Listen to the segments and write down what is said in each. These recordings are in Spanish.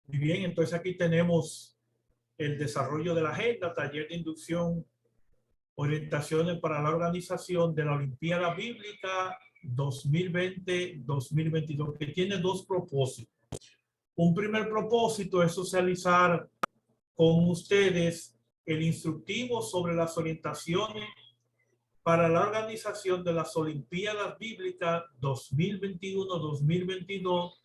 Muy bien, entonces aquí tenemos el desarrollo de la agenda, taller de inducción, orientaciones para la organización de la Olimpiada Bíblica 2020-2022, que tiene dos propósitos. Un primer propósito es socializar con ustedes el instructivo sobre las orientaciones para la organización de las Olimpiadas Bíblicas 2021-2022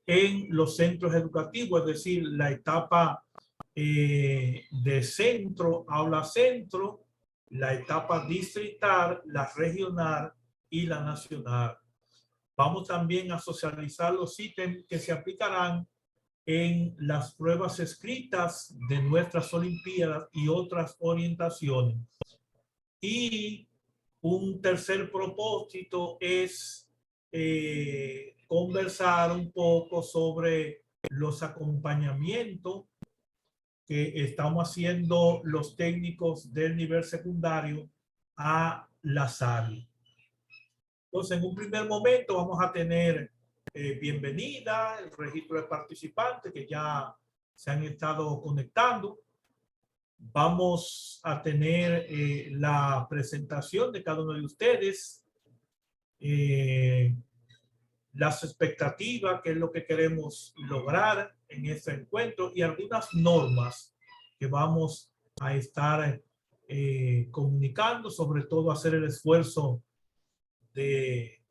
en los centros educativos, es decir, la etapa de centro, aula centro, la etapa distrital, la regional y la nacional. Vamos también a socializar los ítems que se aplicarán en las pruebas escritas de nuestras Olimpiadas y otras orientaciones. Y un tercer propósito es conversar un poco sobre los acompañamientos que estamos haciendo los técnicos del nivel secundario a la SAL. Entonces, en un primer momento vamos a tener bienvenida, el registro de participantes que ya se han estado conectando. Vamos a tener la presentación de cada uno de ustedes, las expectativas, qué es lo que queremos lograr en este encuentro y algunas normas que vamos a estar comunicando, sobre todo hacer el esfuerzo de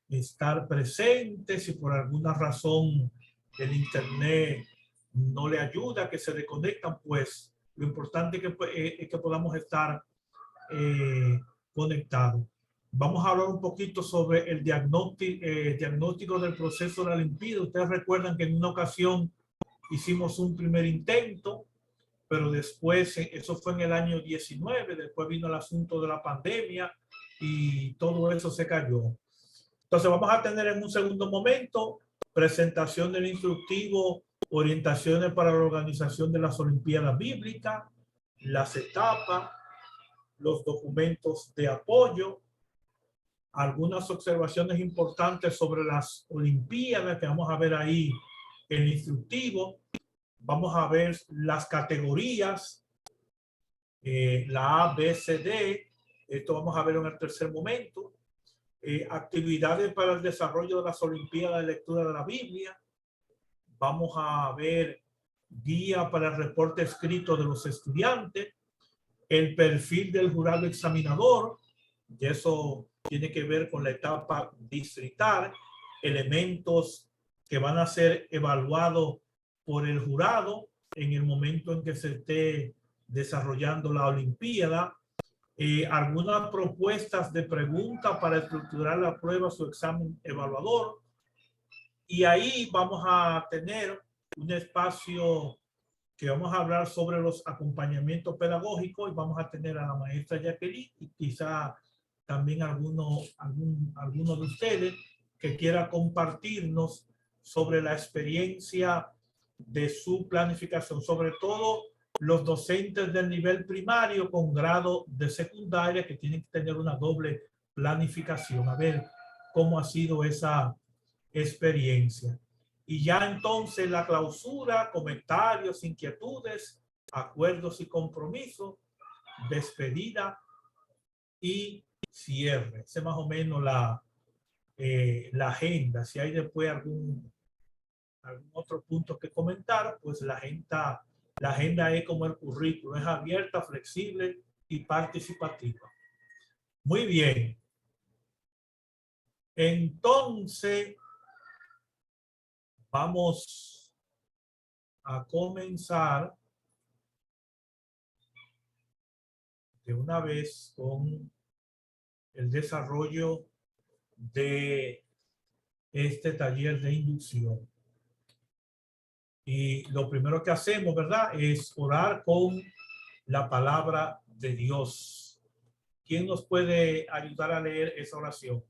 estar presentes. Si por alguna razón el internet no le ayuda, que se desconectan, pues lo importante es que podamos estar conectados. Vamos a hablar un poquito sobre el diagnóstico del proceso de la Olimpiada. Ustedes recuerdan que en una ocasión hicimos un primer intento, pero después, eso fue en el año 19, después vino el asunto de la pandemia y todo eso se cayó. Entonces vamos a tener en un segundo momento presentación del instructivo, orientaciones para la organización de las Olimpiadas Bíblicas, las etapas, los documentos de apoyo, algunas observaciones importantes sobre las Olimpiadas que vamos a ver ahí en el instructivo. Vamos a ver las categorías, la A, B, C, D. Esto vamos a ver en el tercer momento. Actividades para el desarrollo de las Olimpiadas de lectura de la Biblia. Vamos a ver guía para el reporte escrito de los estudiantes, el perfil del jurado examinador, y eso tiene que ver con la etapa distrital, elementos que van a ser evaluados por el jurado en el momento en que se esté desarrollando la Olimpiada. Algunas propuestas de preguntas para estructurar la prueba, su examen evaluador. Y ahí vamos a tener un espacio que vamos a hablar sobre los acompañamientos pedagógicos y vamos a tener a la maestra Jacqueline y quizá también alguno de ustedes que quiera compartirnos sobre la experiencia de su planificación, sobre todo los docentes del nivel primario con grado de secundaria que tienen que tener una doble planificación. A ver cómo ha sido esa experiencia. Y ya entonces la clausura, comentarios, inquietudes, acuerdos y compromisos, despedida y cierre. Esa es más o menos la agenda. Si hay después algún otro punto que comentar, pues la agenda es como el currículo, es abierta, flexible y participativa. Muy bien. Entonces, vamos a comenzar de una vez con el desarrollo de este taller de inducción. Y lo primero que hacemos, ¿verdad?, es orar con la palabra de Dios. ¿Quién nos puede ayudar a leer esa oración?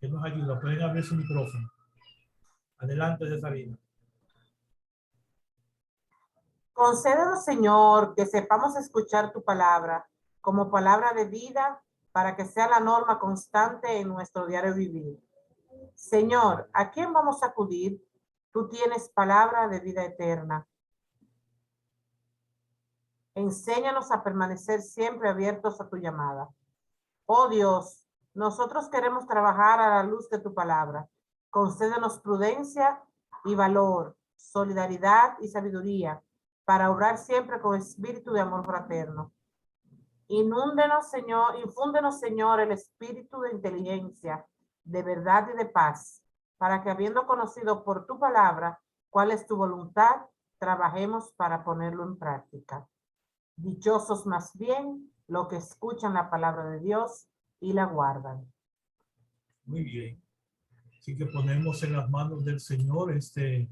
¿Quién nos ayuda? Pueden abrir su micrófono. Adelante, Cesarina. Concédenos, Señor, que sepamos escuchar tu palabra como palabra de vida para que sea la norma constante en nuestro diario vivir. Señor, ¿a quién vamos a acudir? Tú tienes palabra de vida eterna. Enséñanos a permanecer siempre abiertos a tu llamada. Oh Dios, nosotros queremos trabajar a la luz de tu palabra. Concédenos prudencia y valor, solidaridad y sabiduría para obrar siempre con espíritu de amor fraterno. Infúndenos, Señor, el espíritu de inteligencia, de verdad y de paz, para que habiendo conocido por tu palabra cuál es tu voluntad, trabajemos para ponerlo en práctica. Dichosos más bien los que escuchan la palabra de Dios y la guardan. Muy bien. Así que ponemos en las manos del Señor este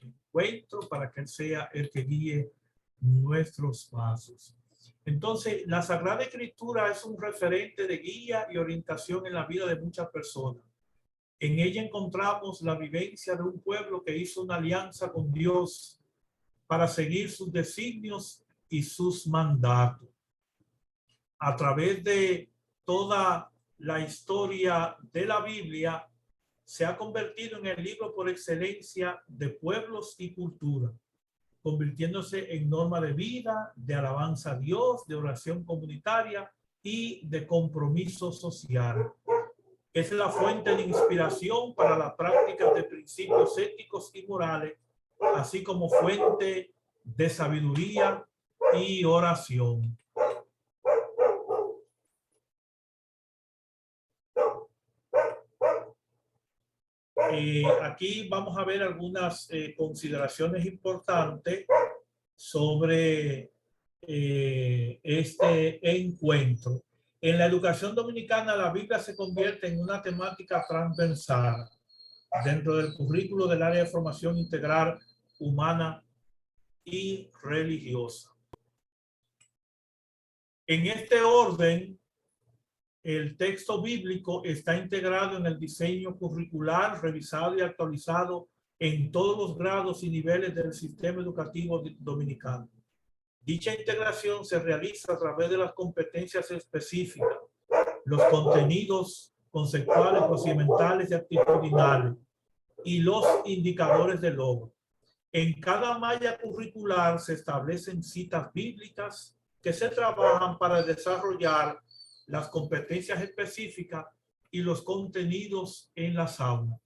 encuentro para que Él sea el que guíe nuestros pasos. Entonces, la Sagrada Escritura es un referente de guía y orientación en la vida de muchas personas. En ella encontramos la vivencia de un pueblo que hizo una alianza con Dios para seguir sus designios y sus mandatos. A través de toda la historia de la Biblia, se ha convertido en el libro por excelencia de pueblos y cultura, convirtiéndose en norma de vida, de alabanza a Dios, de oración comunitaria y de compromiso social. Es la fuente de inspiración para la práctica de principios éticos y morales, así como fuente de sabiduría y oración. Aquí vamos a ver algunas consideraciones importantes sobre este encuentro. En la educación dominicana, la Biblia se convierte en una temática transversal dentro del currículo del área de formación integral humana y religiosa. En este orden, el texto bíblico está integrado en el diseño curricular, revisado y actualizado en todos los grados y niveles del sistema educativo dominicano. Dicha integración se realiza a través de las competencias específicas, los contenidos conceptuales, procedimentales y actitudinales y los indicadores de logro. En cada malla curricular se establecen citas bíblicas que se trabajan para desarrollar las competencias específicas y los contenidos en las aulas.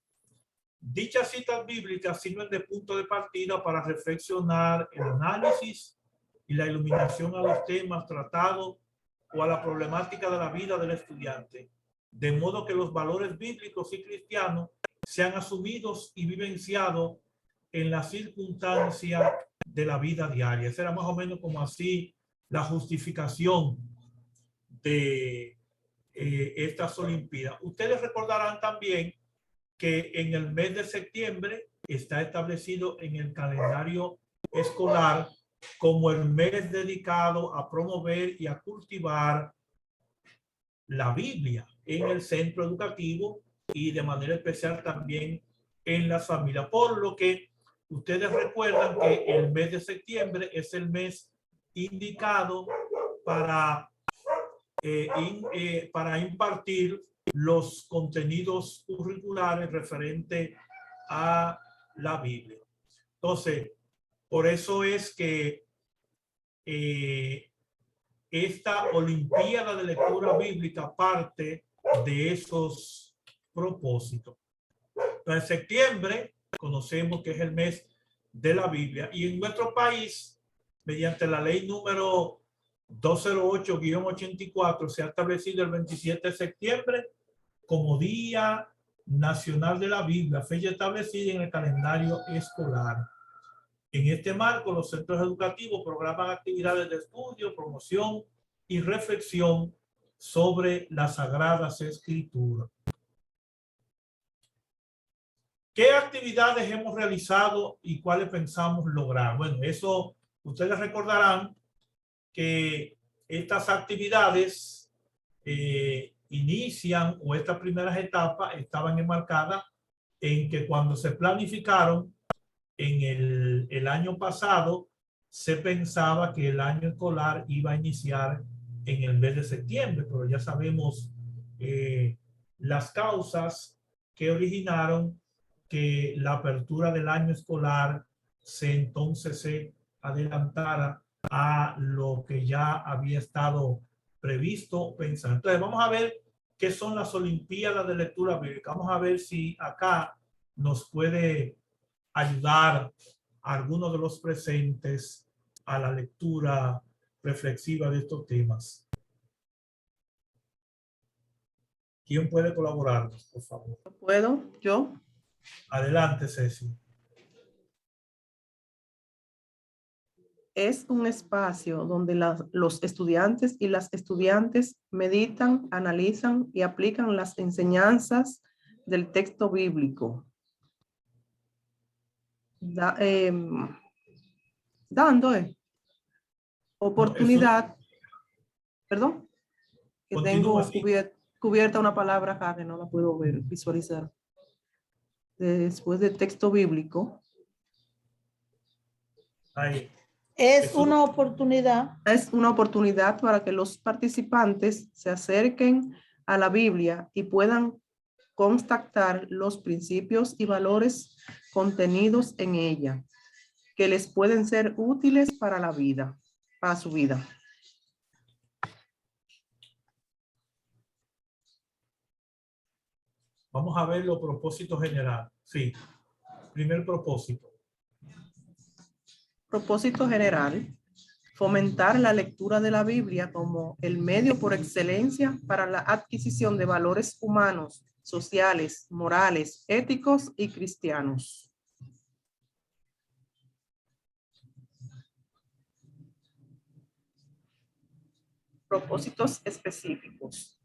Dichas citas bíblicas sirven de punto de partida para reflexionar el análisis y la iluminación a los temas tratados o a la problemática de la vida del estudiante, de modo que los valores bíblicos y cristianos sean asumidos y vivenciados en la circunstancia de la vida diaria. Esa era más o menos como así la justificación de estas Olimpiadas. Ustedes recordarán también que en el mes de septiembre está establecido en el calendario escolar como el mes dedicado a promover y a cultivar la Biblia en el centro educativo y de manera especial también en las familias. Por lo que ustedes recuerdan que el mes de septiembre es el mes indicado para impartir los contenidos curriculares referente a la Biblia. Entonces, por eso es que esta Olimpiada de Lectura Bíblica parte de esos propósitos. En septiembre conocemos que es el mes de la Biblia y en nuestro país, mediante la ley número 208-84, se ha establecido el 27 de septiembre como Día Nacional de la Biblia, fecha establecida en el calendario escolar. En este marco, los centros educativos programan actividades de estudio, promoción y reflexión sobre las Sagradas Escrituras. ¿Qué actividades hemos realizado y cuáles pensamos lograr? Bueno, eso ustedes recordarán que estas actividades inician, o estas primeras etapas estaban enmarcadas en que cuando se planificaron en el año pasado, se pensaba que el año escolar iba a iniciar en el mes de septiembre, pero ya sabemos las causas que originaron que la apertura del año escolar entonces se adelantara a lo que ya había estado previsto pensar. Entonces vamos a ver qué son las Olimpiadas de Lectura Bíblica. Vamos a ver si acá nos puede ayudar a algunos de los presentes a la lectura reflexiva de estos temas. ¿Quién puede colaborarnos, por favor? ¿Puedo? ¿Yo? Adelante, Ceci. Es un espacio donde los estudiantes y las estudiantes meditan, analizan y aplican las enseñanzas del texto bíblico, dando oportunidad, perdón, que Continúa, tengo sí. cubierta una palabra acá que no la puedo ver, visualizar. Después del texto bíblico. Ahí. Es una oportunidad. Es una oportunidad para que los participantes se acerquen a la Biblia y puedan constatar los principios y valores contenidos en ella, que les pueden ser útiles para la vida, para su vida. Vamos a ver los propósitos generales. Sí. Primer propósito. Propósito general: fomentar la lectura de la Biblia como el medio por excelencia para la adquisición de valores humanos, sociales, morales, éticos y cristianos. Propósitos específicos: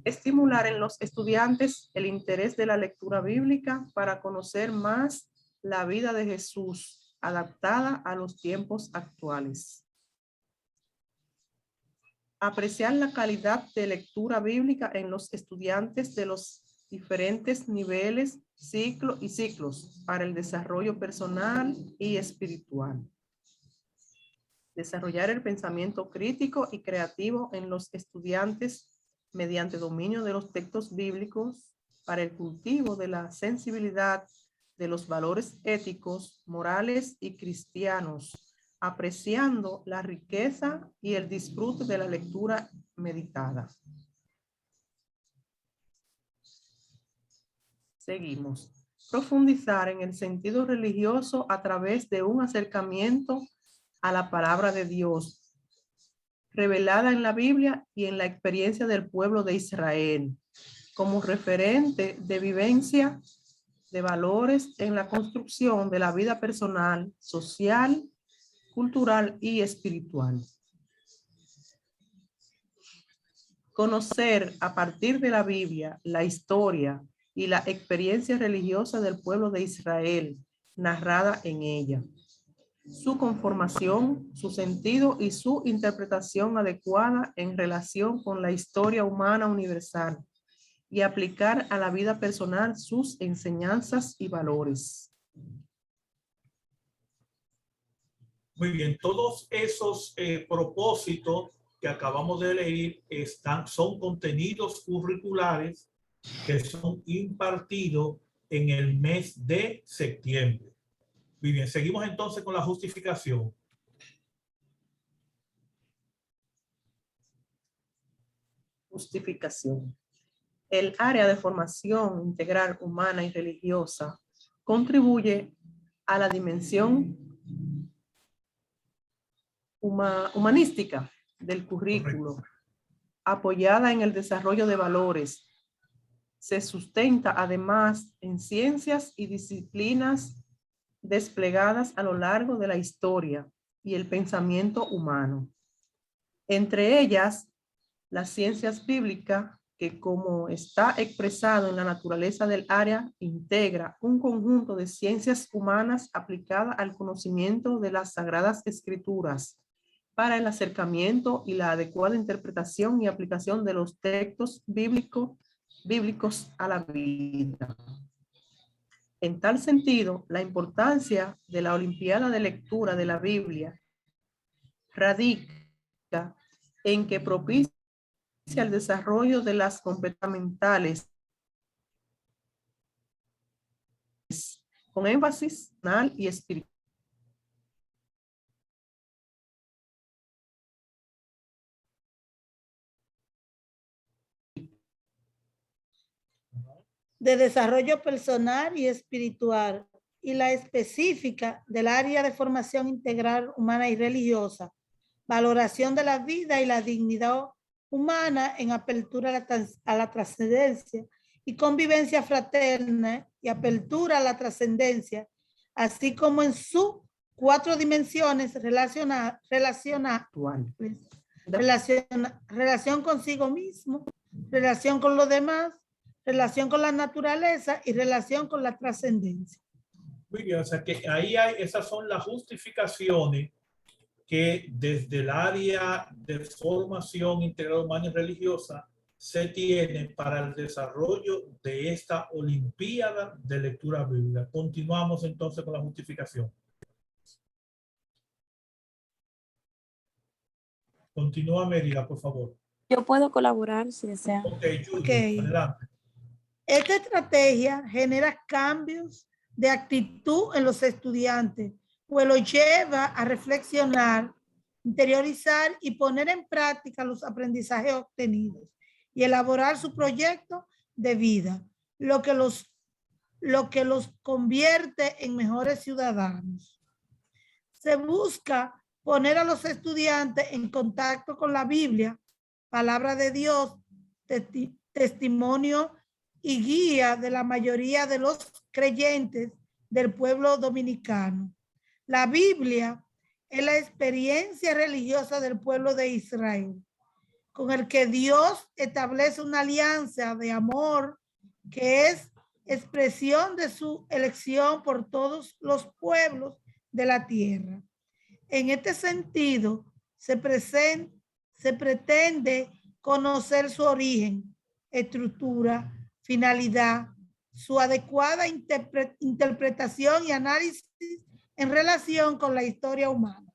estimular en los estudiantes el interés de la lectura bíblica para conocer más la vida de Jesús, adaptada a los tiempos actuales. Apreciar la calidad de lectura bíblica en los estudiantes de los diferentes niveles, ciclos para el desarrollo personal y espiritual. Desarrollar el pensamiento crítico y creativo en los estudiantes mediante dominio de los textos bíblicos para el cultivo de la sensibilidad de los valores éticos, morales y cristianos, apreciando la riqueza y el disfrute de la lectura meditada. Seguimos. Profundizar en el sentido religioso a través de un acercamiento a la palabra de Dios, revelada en la Biblia y en la experiencia del pueblo de Israel, como referente de vivencia de valores en la construcción de la vida personal, social, cultural y espiritual. Conocer a partir de la Biblia la historia y la experiencia religiosa del pueblo de Israel, narrada en ella, su conformación, su sentido y su interpretación adecuada en relación con la historia humana universal, y aplicar a la vida personal sus enseñanzas y valores. Muy bien, todos esos propósitos que acabamos de leer son contenidos curriculares que son impartidos en el mes de septiembre. Muy bien, seguimos entonces con la justificación. Justificación. El área de formación integral humana y religiosa contribuye a la dimensión humanística del currículo, apoyada en el desarrollo de valores. Se sustenta además en ciencias y disciplinas desplegadas a lo largo de la historia y el pensamiento humano. Entre ellas, las ciencias bíblicas, que como está expresado en la naturaleza del área, integra un conjunto de ciencias humanas aplicadas al conocimiento de las Sagradas Escrituras para el acercamiento y la adecuada interpretación y aplicación de los textos bíblicos a la vida. En tal sentido, la importancia de la Olimpiada de Lectura de la Biblia radica en que propicia el desarrollo de las competencias mentales con énfasis personal y espiritual. De desarrollo personal y espiritual, y la específica del área de formación integral humana y religiosa, valoración de la vida y la dignidad humana en apertura a la trascendencia y convivencia fraterna y apertura a la trascendencia, así como en sus 4 dimensiones relación consigo mismo, relación con los demás, relación con la naturaleza y relación con la trascendencia. Muy bien, o sea que ahí hay, esas son las justificaciones que desde el área de formación integral humana y religiosa se tiene para el desarrollo de esta Olimpiada de Lectura Bíblica. Continuamos entonces con la justificación. Continúa, Mérida, por favor. Yo puedo colaborar si desea. Ok, Judy, Ok. adelante. Esta estrategia genera cambios de actitud en los estudiantes, pues los lleva a reflexionar, interiorizar y poner en práctica los aprendizajes obtenidos y elaborar su proyecto de vida, lo que los convierte en mejores ciudadanos. Se busca poner a los estudiantes en contacto con la Biblia, palabra de Dios, testimonio y guía de la mayoría de los creyentes del pueblo dominicano. La Biblia es la experiencia religiosa del pueblo de Israel, con el que Dios establece una alianza de amor que es expresión de su elección por todos los pueblos de la tierra. En este sentido, se pretende conocer su origen, estructura, finalidad, su adecuada interpretación y análisis en relación con la historia humana.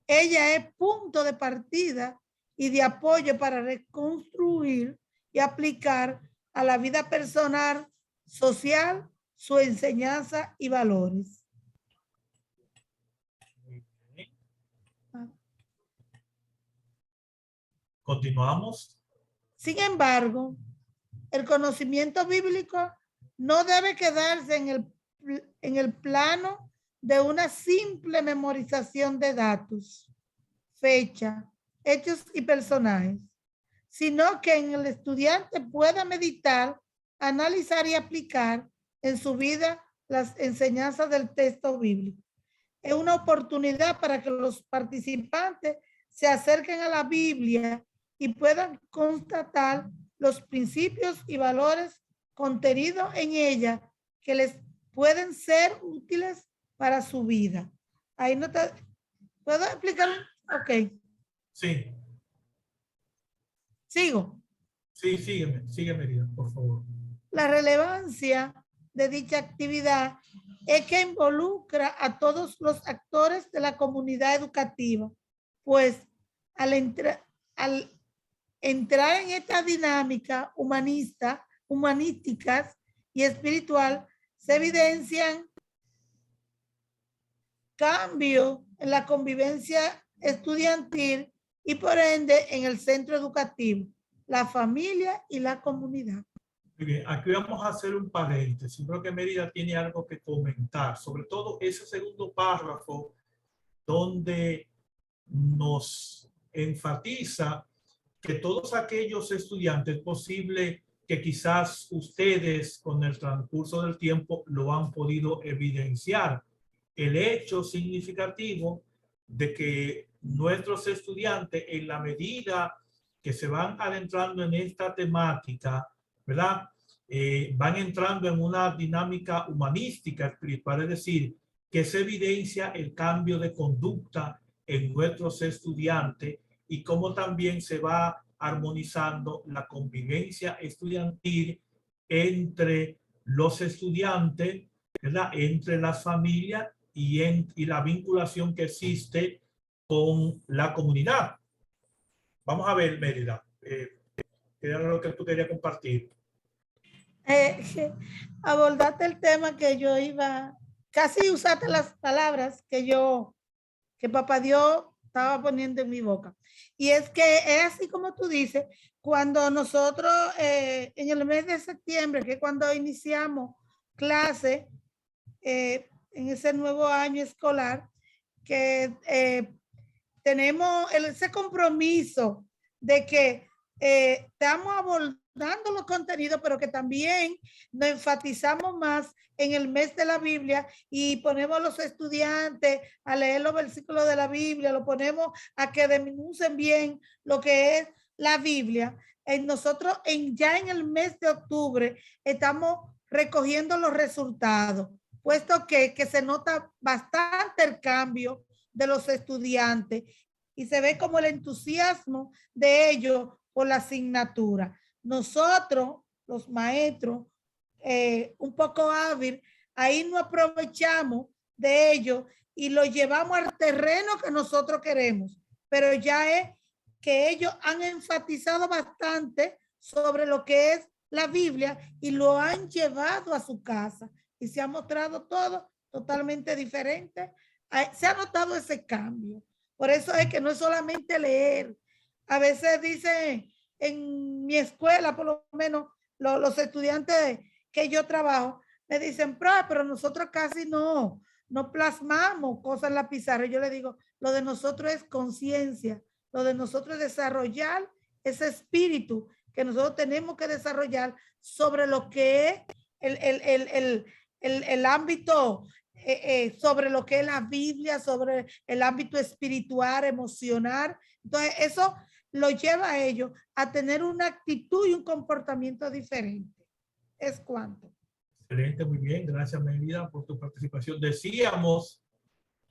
Ella es punto de partida y de apoyo para reconstruir y aplicar a la vida personal, social, su enseñanza y valores. Continuamos. Sin embargo, el conocimiento bíblico no debe quedarse en el plano de una simple memorización de datos, fecha, hechos y personajes, sino que en el estudiante pueda meditar, analizar y aplicar en su vida las enseñanzas del texto bíblico. Es una oportunidad para que los participantes se acerquen a la Biblia y puedan constatar los principios y valores contenidos en ella que les pueden ser útiles para su vida. Ahí no te... ¿Puedo explicar? Ok. Sí. Sigo. Sí, sígueme, Mérida, por favor. La relevancia de dicha actividad es que involucra a todos los actores de la comunidad educativa, pues al entrar en esta dinámica humanísticas y espiritual, se evidencian cambios en la convivencia estudiantil y por ende en el centro educativo, la familia y la comunidad. Muy bien, aquí vamos a hacer un paréntesis. Creo que Mérida tiene algo que comentar, sobre todo ese segundo párrafo donde nos enfatiza que todos aquellos estudiantes, es posible que quizás ustedes con el transcurso del tiempo lo han podido evidenciar, el hecho significativo de que nuestros estudiantes, en la medida que se van adentrando en esta temática, ¿verdad? Van entrando en una dinámica humanística espiritual, es decir, que se evidencia el cambio de conducta en nuestros estudiantes y cómo también se va armonizando la convivencia estudiantil entre los estudiantes, ¿verdad? Entre las familias y la vinculación que existe con la comunidad. Vamos a ver, Mérida, ¿qué era lo que tú querías compartir? Abordaste el tema que yo iba, casi usaste las palabras que Papá Dios estaba poniendo en mi boca. Y es que es así como tú dices, cuando nosotros en el mes de septiembre, que es cuando iniciamos clase en ese nuevo año escolar, que tenemos ese compromiso de que estamos abordando los contenidos, pero que también nos enfatizamos más en el mes de la Biblia y ponemos a los estudiantes a leer los versículos de la Biblia, lo ponemos a que denuncien bien lo que es la Biblia. Nosotros ya en el mes de octubre estamos recogiendo los resultados, puesto que se nota bastante el cambio de los estudiantes y se ve como el entusiasmo de ellos por la asignatura. Nosotros, los maestros, un poco hábil, ahí nos aprovechamos de ellos y lo llevamos al terreno que nosotros queremos, pero ya es que ellos han enfatizado bastante sobre lo que es la Biblia y lo han llevado a su casa y se ha mostrado todo totalmente diferente. Se ha notado ese cambio. Por eso es que no es solamente leer. A veces dicen en mi escuela, por lo menos los estudiantes que yo trabajo, me dicen, pero nosotros casi no plasmamos cosas en la pizarra. Yo le digo, lo de nosotros es conciencia, lo de nosotros es desarrollar ese espíritu que nosotros tenemos que desarrollar sobre lo que es el ámbito, sobre lo que es la Biblia, sobre el ámbito espiritual, emocional. Entonces, eso lo lleva a ellos a tener una actitud y un comportamiento diferente. Es cuanto. Excelente, muy bien. Gracias, Mérida, por tu participación. Decíamos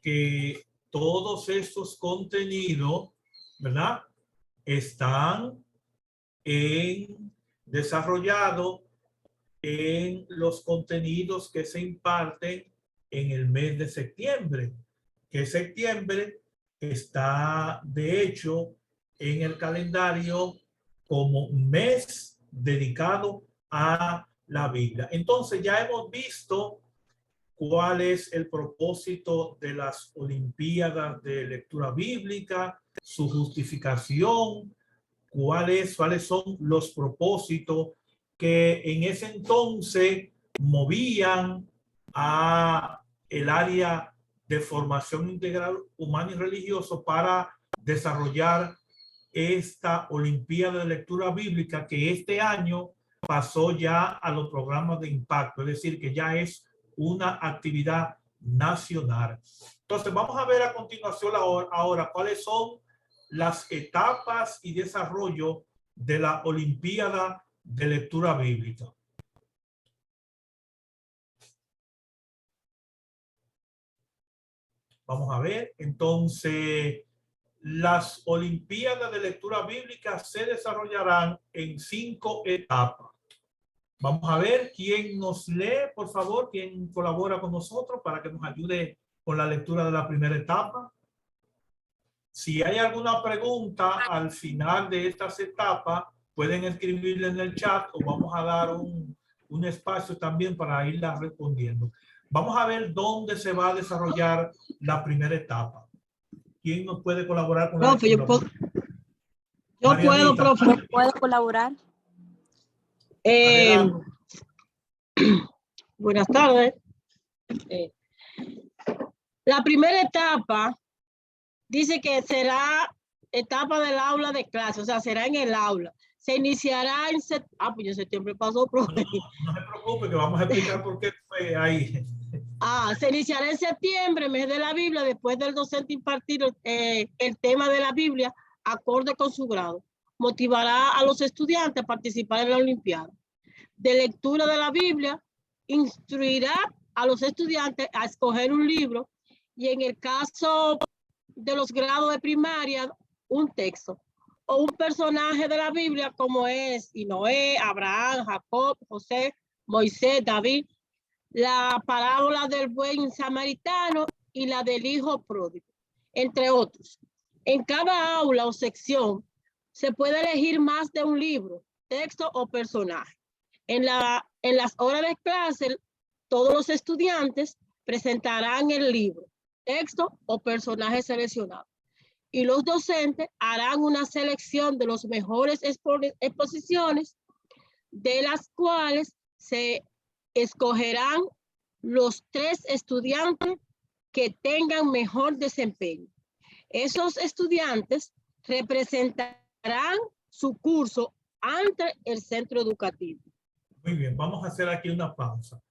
que todos estos contenidos, ¿verdad?, están desarrollados en los contenidos que se imparten en el mes de septiembre, que septiembre está de hecho en el calendario como mes dedicado a la Biblia. Entonces ya hemos visto cuál es el propósito de las Olimpiadas de Lectura Bíblica, su justificación, cuáles son los propósitos que en ese entonces movían a el área de formación integral humano y religioso para desarrollar esta Olimpiada de Lectura Bíblica que este año pasó ya a los programas de impacto, es decir, que ya es una actividad nacional. Entonces vamos a ver a continuación ahora cuáles son las etapas y desarrollo de la Olimpiada de Lectura Bíblica. Vamos a ver, entonces, las Olimpiadas de Lectura Bíblica se desarrollarán en 5 etapas. Vamos a ver quién nos lee, por favor, quién colabora con nosotros para que nos ayude con la lectura de la primera etapa. Si hay alguna pregunta al final de estas etapas, pueden escribirle en el chat o vamos a dar un espacio también para irla respondiendo. Vamos a ver dónde se va a desarrollar la primera etapa. ¿Quién nos puede colaborar con la lectura? Yo puedo, profe. ¿Puedo colaborar? Buenas tardes. La primera etapa dice que será etapa del aula de clase, o sea, será en el aula. Se iniciará en septiembre. Pues ya septiembre pasó, profe. No se preocupe, que vamos a explicar por qué fue ahí. Se iniciará en septiembre, mes de la Biblia, después del docente impartir el tema de la Biblia, acorde con su grado. Motivará a los estudiantes a participar en la Olimpiada de lectura de la Biblia, instruirá a los estudiantes a escoger un libro y en el caso de los grados de primaria, un texto o un personaje de la Biblia como es Noé, Abraham, Jacob, José, Moisés, David, la parábola del buen samaritano y la del hijo pródigo, entre otros. En cada aula o sección Se puede elegir más de un libro, texto o personaje. En las horas de clase, todos los estudiantes presentarán el libro, texto o personaje seleccionado. Y los docentes harán una selección de las mejores exposiciones, de las cuales se escogerán los 3 estudiantes que tengan mejor desempeño. Esos estudiantes representarán su curso ante el centro educativo. Muy bien, vamos a hacer aquí una pausa.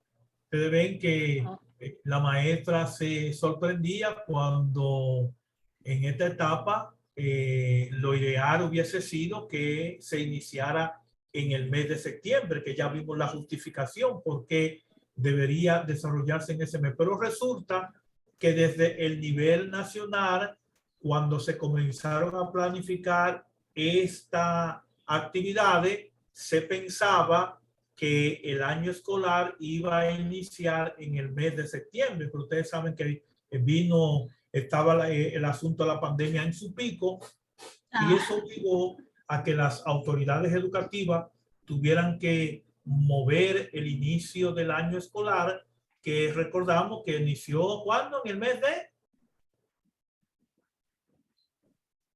Ustedes ven que la maestra se sorprendía cuando en esta etapa lo ideal hubiese sido que se iniciara en el mes de septiembre, que ya vimos la justificación porque debería desarrollarse en ese mes. Pero resulta que desde el nivel nacional, cuando se comenzaron a planificar esta actividades, se pensaba que el año escolar iba a iniciar en el mes de septiembre, pero ustedes saben que estaba el asunto de la pandemia en su pico, y eso obligó a que las autoridades educativas tuvieran que mover el inicio del año escolar, que recordamos que inició ¿cuándo? En el mes de...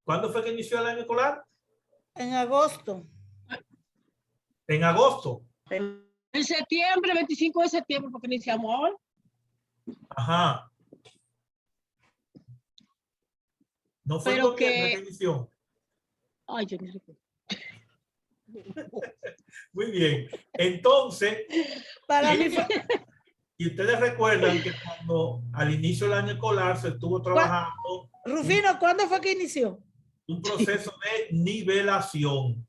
¿Cuándo fue que inició el año escolar? En agosto. En agosto. En septiembre, 25 de septiembre, porque iniciamos ahora. Ajá. No fue Pero noviembre que... que inició. Ay, yo no recuerdo. Muy bien. Entonces, Para mí fue, y ustedes recuerdan que cuando al inicio del año escolar se estuvo trabajando Rufino, ¿cuándo fue que inició? un proceso de nivelación.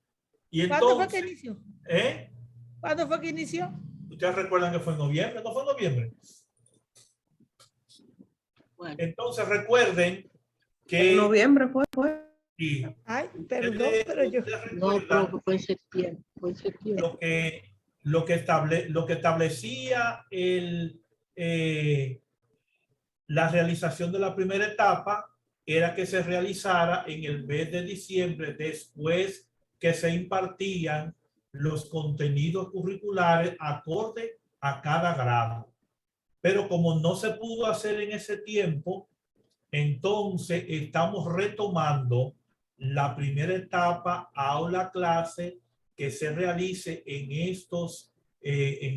Y ¿Cuándo fue que entonces, inició? ¿eh? ¿Cuándo fue que inició? Ustedes recuerdan que fue en noviembre, ¿no fue en noviembre? Bueno. Entonces recuerden En que noviembre fue. sí, Ay, perdón, ustedes- pero yo. ustedes No, recuerdan pero fue en septiembre. Fue en septiembre. lo que establecía la realización de la primera etapa era que se realizara en el mes de diciembre, después que se impartían los contenidos curriculares acorde a cada grado. Pero como no se pudo hacer en ese tiempo, entonces estamos retomando la primera etapa, aula clase, que se realice en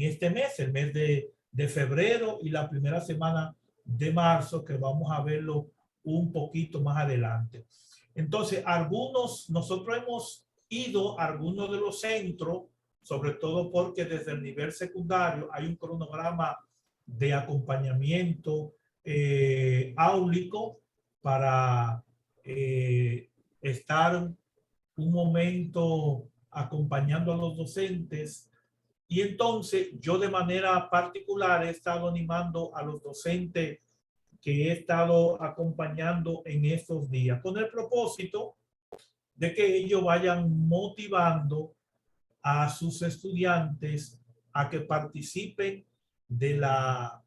este mes, el mes de febrero y la primera semana de marzo, que vamos a verlo un poquito más adelante. Entonces, nosotros hemos ido a algunos de los centros, sobre todo porque desde el nivel secundario hay un cronograma de acompañamiento áulico para estar un momento acompañando a los docentes. Y entonces yo de manera particular he estado animando a los docentes que he estado acompañando en estos días con el propósito de que ellos vayan motivando a sus estudiantes a que participen de la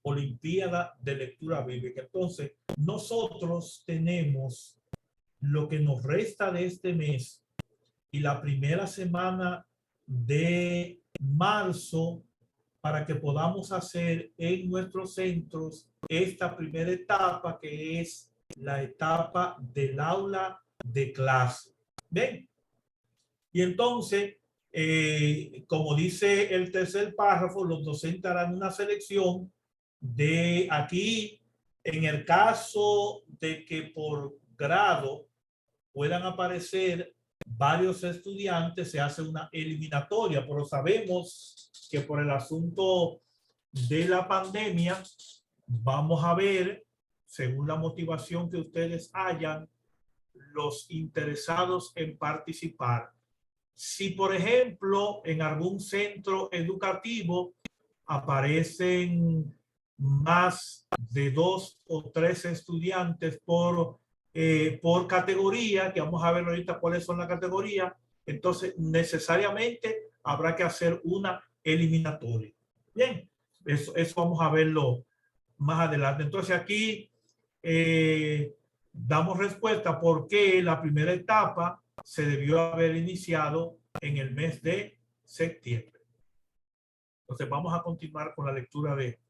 Olimpiada de Lectura Bíblica. Entonces, nosotros tenemos lo que nos resta de este mes y la primera semana de marzo para que podamos hacer en nuestros centros esta primera etapa, que es la etapa del aula de clase. ¿Ven? Y entonces, como dice el tercer párrafo, los docentes harán una selección de aquí, en el caso de que por grado puedan aparecer varios estudiantes, se hace una eliminatoria, pero sabemos que por el asunto de la pandemia, vamos a ver, según la motivación que ustedes hayan, los interesados en participar. Si, por ejemplo, en algún centro educativo aparecen más de 2 o 3 estudiantes por categoría, que vamos a ver ahorita cuáles son las categorías, entonces necesariamente habrá que hacer una eliminatoria. Bien, eso vamos a verlo más adelante. Entonces aquí damos respuesta porque la primera etapa se debió haber iniciado en el mes de septiembre. Entonces vamos a continuar con la lectura de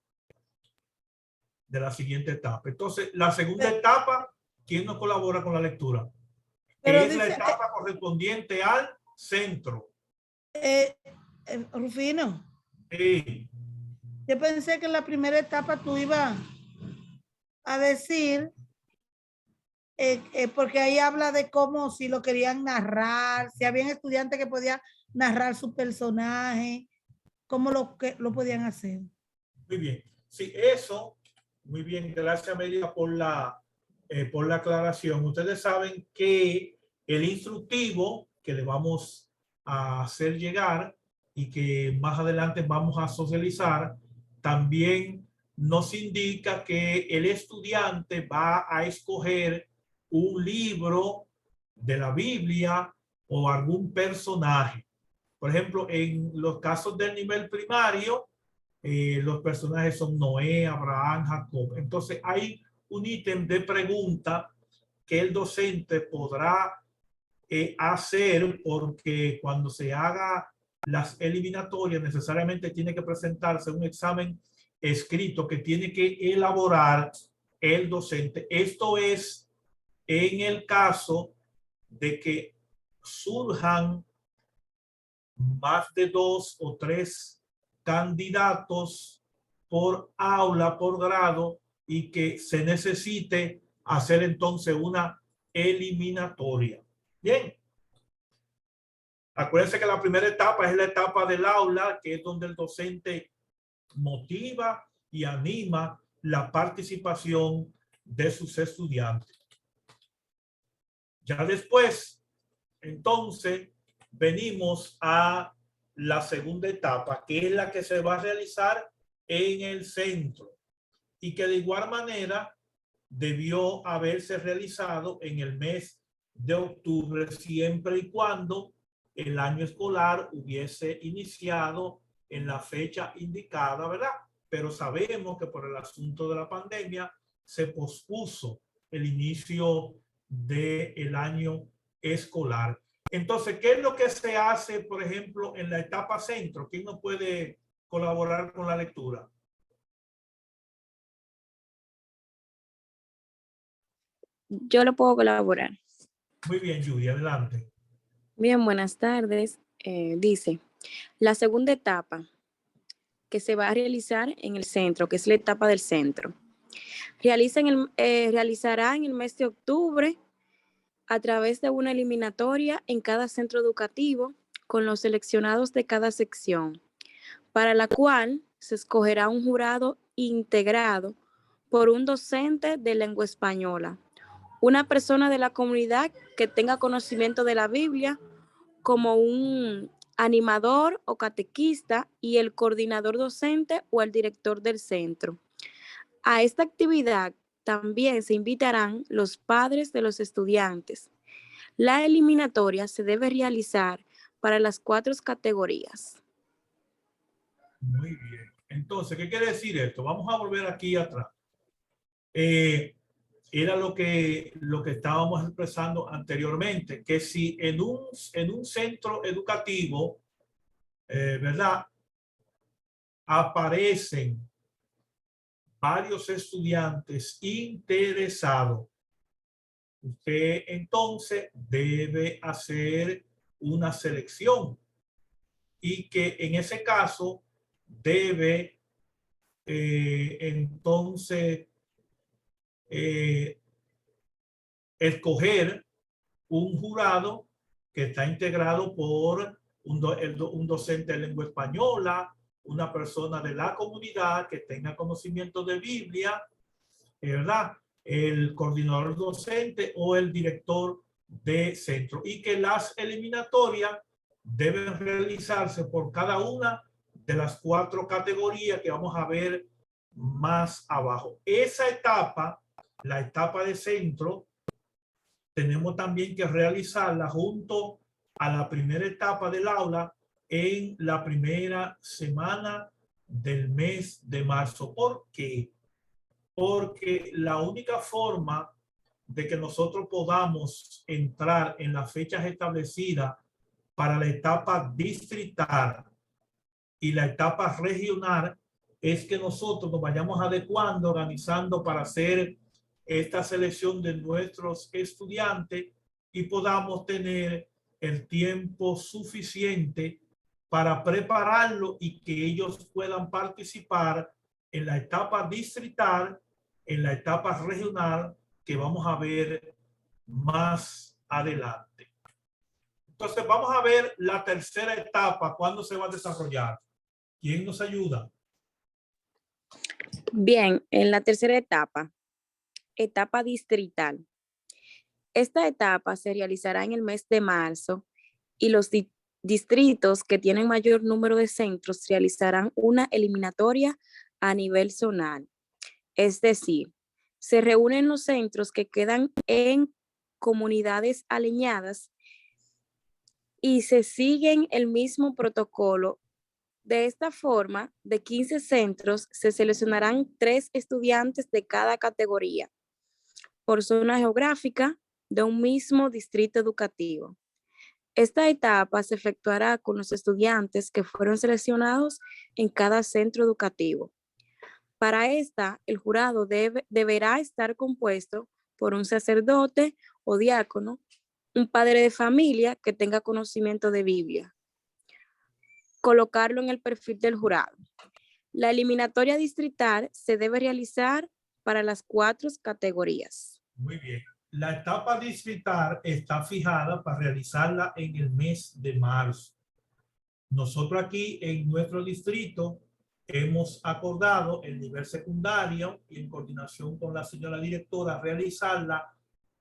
la siguiente etapa. Entonces, la segunda etapa, ¿quién nos colabora con la lectura? Pero Es la dice, etapa correspondiente al centro. Rufino, Sí. yo pensé que en la primera etapa tú ibas a decir, porque ahí habla de cómo si lo querían narrar, si habían estudiantes que podían narrar su personaje, cómo lo podían hacer. Muy bien. Sí, eso, muy bien. Gracias, Amelia, por la aclaración. Ustedes saben que el instructivo que le vamos a hacer llegar y que más adelante vamos a socializar, también nos indica que el estudiante va a escoger un libro de la Biblia o algún personaje. Por ejemplo, en los casos del nivel primario, los personajes son Noé, Abraham, Jacob. Entonces hay un ítem de pregunta que el docente podrá hacer, porque cuando se haga las eliminatorias necesariamente tiene que presentarse un examen escrito que tiene que elaborar el docente. Esto es en el caso de que surjan más de 2 o 3 candidatos por aula, por grado, y que se necesite hacer entonces una eliminatoria. Bien. Acuérdense que la primera etapa es la etapa del aula, que es donde el docente motiva y anima la participación de sus estudiantes. Ya después, entonces, venimos a la segunda etapa, que es la que se va a realizar en el centro y que de igual manera debió haberse realizado en el mes de octubre, siempre y cuando el año escolar hubiese iniciado en la fecha indicada, ¿verdad? Pero sabemos que por el asunto de la pandemia se pospuso el inicio del año escolar. Entonces, ¿qué es lo que se hace, por ejemplo, en la etapa centro? ¿Quién nos puede colaborar con la lectura? Yo lo puedo colaborar. Muy bien, Judy, adelante. Bien, buenas tardes. Dice, la segunda etapa que se va a realizar en el centro, que es la etapa del centro, realizará en el mes de octubre a través de una eliminatoria en cada centro educativo con los seleccionados de cada sección, para la cual se escogerá un jurado integrado por un docente de lengua española, una persona de la comunidad que tenga conocimiento de la Biblia, como un animador o catequista, y el coordinador docente o el director del centro. A esta actividad también se invitarán los padres de los estudiantes. La eliminatoria se debe realizar para las 4 categorías. Muy bien. Entonces, ¿qué quiere decir esto? Vamos a volver aquí atrás. Era lo que estábamos expresando anteriormente, que si en un centro educativo, ¿verdad?, aparecen varios estudiantes interesados, usted entonces debe hacer una selección y que en ese caso debe entonces escoger un jurado que está integrado por un docente de lengua española, una persona de la comunidad que tenga conocimiento de Biblia, ¿verdad?, el coordinador docente o el director de centro, y que las eliminatorias deben realizarse por cada una de las 4 categorías que vamos a ver más abajo. Esa etapa, la etapa de centro, tenemos también que realizarla junto a la primera etapa del aula en la primera semana del mes de marzo. ¿Por qué? Porque la única forma de que nosotros podamos entrar en las fechas establecidas para la etapa distrital y la etapa regional es que nosotros nos vayamos adecuando, organizando para hacer esta selección de nuestros estudiantes y podamos tener el tiempo suficiente para prepararlo y que ellos puedan participar en la etapa distrital, en la etapa regional que vamos a ver más adelante. Entonces vamos a ver la tercera etapa, ¿cuándo se va a desarrollar? ¿Quién nos ayuda? Bien, en la tercera etapa, etapa distrital. Esta etapa se realizará en el mes de marzo y los distritos que tienen mayor número de centros realizarán una eliminatoria a nivel zonal. Es decir, se reúnen los centros que quedan en comunidades alineadas y se siguen el mismo protocolo. De esta forma, de 15 centros se seleccionarán 3 estudiantes de cada categoría por zona geográfica de un mismo distrito educativo. Esta etapa se efectuará con los estudiantes que fueron seleccionados en cada centro educativo. Para esta, el jurado deberá estar compuesto por un sacerdote o diácono, un padre de familia que tenga conocimiento de Biblia. Colocarlo en el perfil del jurado. La eliminatoria distrital se debe realizar para las 4 categorías. Muy bien. La etapa distrital está fijada para realizarla en el mes de marzo. Nosotros aquí en nuestro distrito hemos acordado el nivel secundario y en coordinación con la señora directora realizarla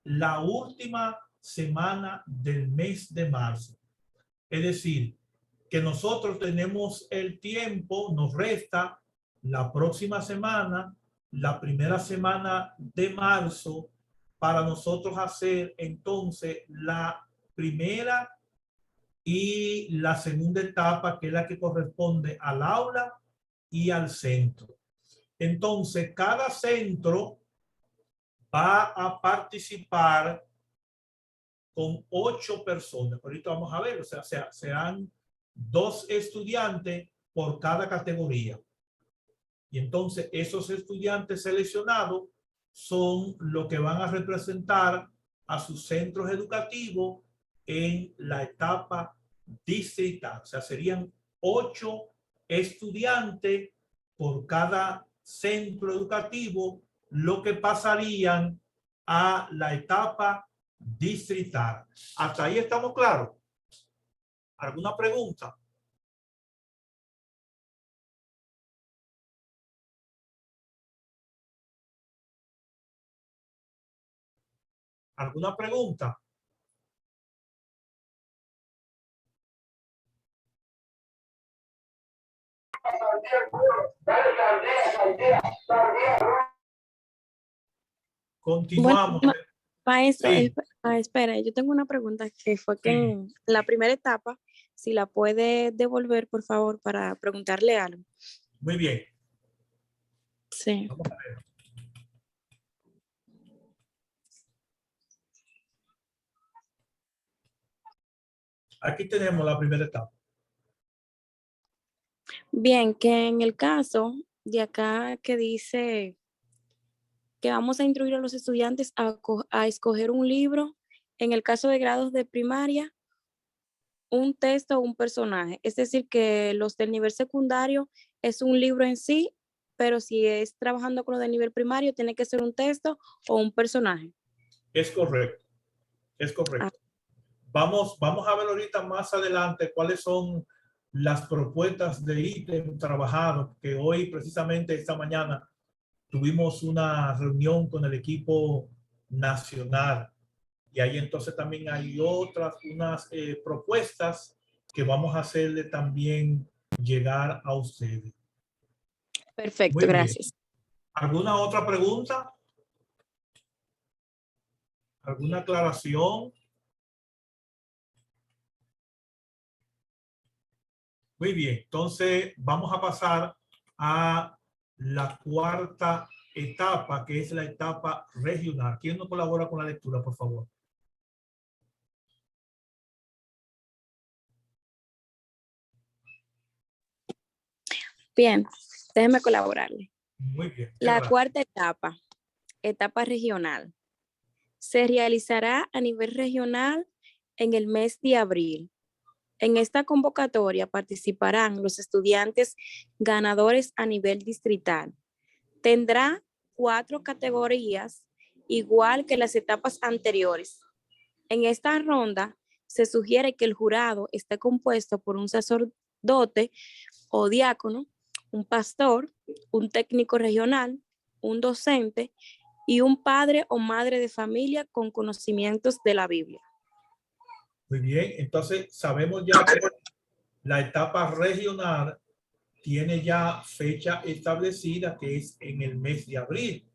la última semana del mes de marzo. Es decir, que nosotros tenemos el tiempo, nos resta la próxima semana, la primera semana de marzo, para nosotros hacer entonces la primera y la segunda etapa, que es la que corresponde al aula y al centro. Entonces, cada centro va a participar con 8 personas. Ahorita vamos a ver, o sea, serán 2 estudiantes por cada categoría. Y entonces esos estudiantes seleccionados son los que van a representar a sus centros educativos en la etapa distrital. O sea, serían 8 estudiantes por cada centro educativo, lo que pasarían a la etapa distrital. ¿Hasta ahí estamos claros? ¿Alguna pregunta? ¿Alguna pregunta? Continuamos. Bueno, maestro, Sí. espera, yo tengo una pregunta que fue que en la primera etapa, si la puede devolver, por favor, para preguntarle algo. Muy bien. Sí. Vamos a ver. Aquí tenemos la primera etapa. Bien, que en el caso de acá que dice que vamos a instruir a los estudiantes a escoger un libro, en el caso de grados de primaria, un texto o un personaje. Es decir, que los del nivel secundario es un libro en sí, pero si es trabajando con los del nivel primario, tiene que ser un texto o un personaje. Es correcto. Es correcto. Vamos a ver ahorita más adelante cuáles son las propuestas de ítem trabajado, que hoy precisamente esta mañana tuvimos una reunión con el equipo nacional y ahí entonces también hay unas propuestas que vamos a hacerle también llegar a ustedes. Perfecto, Muy bien. gracias. ¿Alguna otra pregunta? ¿Alguna aclaración? Muy bien, entonces vamos a pasar a la cuarta etapa, que es la etapa regional. ¿Quién nos colabora con la lectura, por favor? Bien, déjeme colaborarle. Muy bien. La Gracias. cuarta etapa, etapa regional, se realizará a nivel regional en el mes de abril. En esta convocatoria participarán los estudiantes ganadores a nivel distrital. Tendrá 4 categorías, igual que las etapas anteriores. En esta ronda se sugiere que el jurado esté compuesto por un sacerdote o diácono, un pastor, un técnico regional, un docente y un padre o madre de familia con conocimientos de la Biblia. Muy bien, entonces sabemos ya que la etapa regional tiene ya fecha establecida, que es en el mes de abril.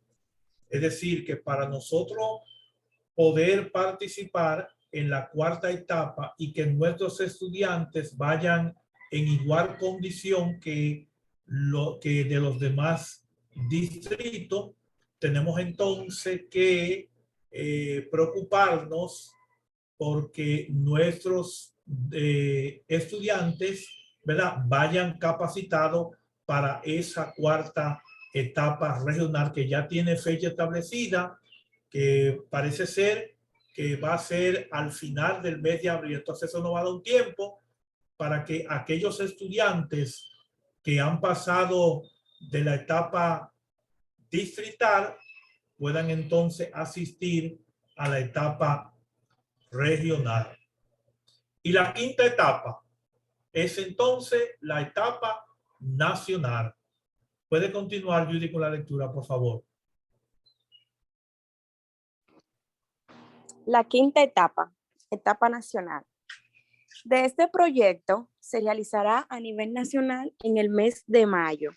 Es decir, que para nosotros poder participar en la cuarta etapa y que nuestros estudiantes vayan en igual condición que de los demás distritos, tenemos entonces que preocuparnos porque nuestros estudiantes, ¿verdad?, vayan capacitados para esa cuarta etapa regional que ya tiene fecha establecida, que parece ser que va a ser al final del mes de abril. Entonces eso nos va a dar un tiempo para que aquellos estudiantes que han pasado de la etapa distrital puedan entonces asistir a la etapa regional. Y la quinta etapa es entonces la etapa nacional. Puede continuar, Judy, con la lectura, por favor. La quinta etapa, etapa nacional. De este proyecto se realizará a nivel nacional en el mes de mayo,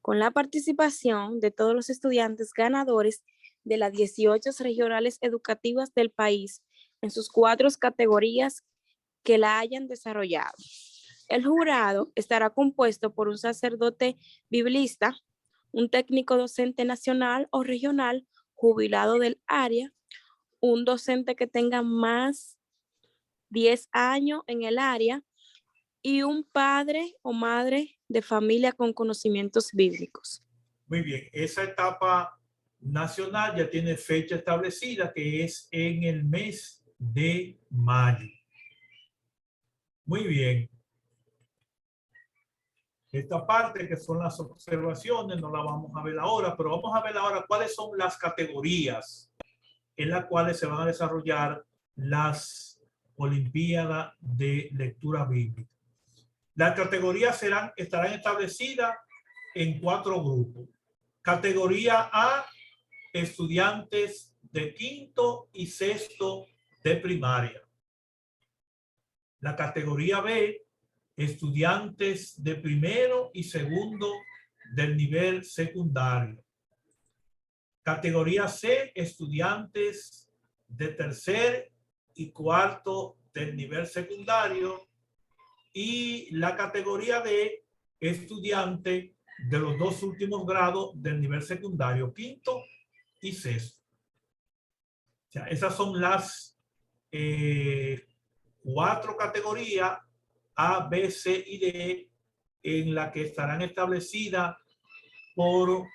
con la participación de todos los estudiantes ganadores de las 18 regionales educativas del país en sus 4 categorías que la hayan desarrollado. El jurado estará compuesto por un sacerdote biblista, un técnico docente nacional o regional jubilado del área, un docente que tenga más 10 años en el área y un padre o madre de familia con conocimientos bíblicos. Muy bien, esa etapa nacional ya tiene fecha establecida, que es en el mes de mayo. Muy bien. Esta parte que son las observaciones no la vamos a ver ahora, pero vamos a ver ahora cuáles son las categorías en las cuales se van a desarrollar las Olimpiadas de Lectura Bíblica. Las categorías estarán establecidas en 4 grupos. Categoría A, estudiantes de 5º y 6º de primaria. La categoría B, estudiantes de 1º y 2º del nivel secundario. Categoría C, estudiantes de 3er y 4º del nivel secundario. Y la categoría D, estudiante de los 2 últimos grados del nivel secundario, 5º y 6º. O sea, esas son las 4 categorías A, B, C y D en la que estarán establecidas por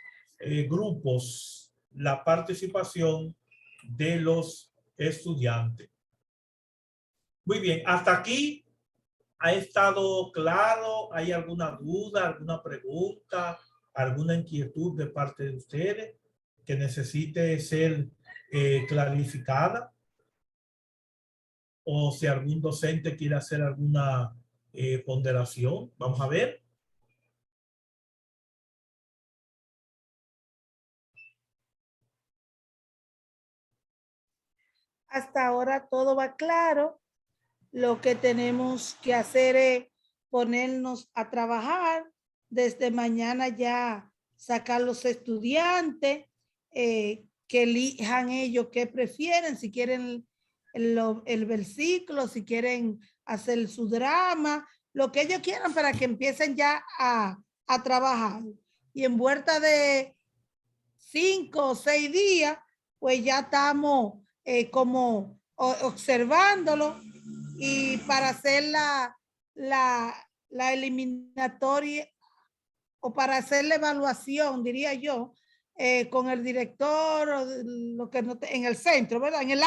grupos la participación de los estudiantes. Muy bien, hasta aquí ha estado claro. ¿Hay alguna duda, alguna pregunta, alguna inquietud de parte de ustedes que necesite ser clarificada? O si algún docente quiere hacer alguna ponderación. Vamos a ver. Hasta ahora todo va claro. Lo que tenemos que hacer es ponernos a trabajar. Desde mañana ya sacar los estudiantes, que elijan ellos qué prefieren, si quieren el versículo, si quieren hacer su drama, lo que ellos quieran para que empiecen ya a trabajar. Y en vuelta de 5 o 6 días, pues ya estamos como observándolo y para hacer la eliminatoria o para hacer la evaluación, diría yo, con el director o lo que no en el centro, ¿verdad? En el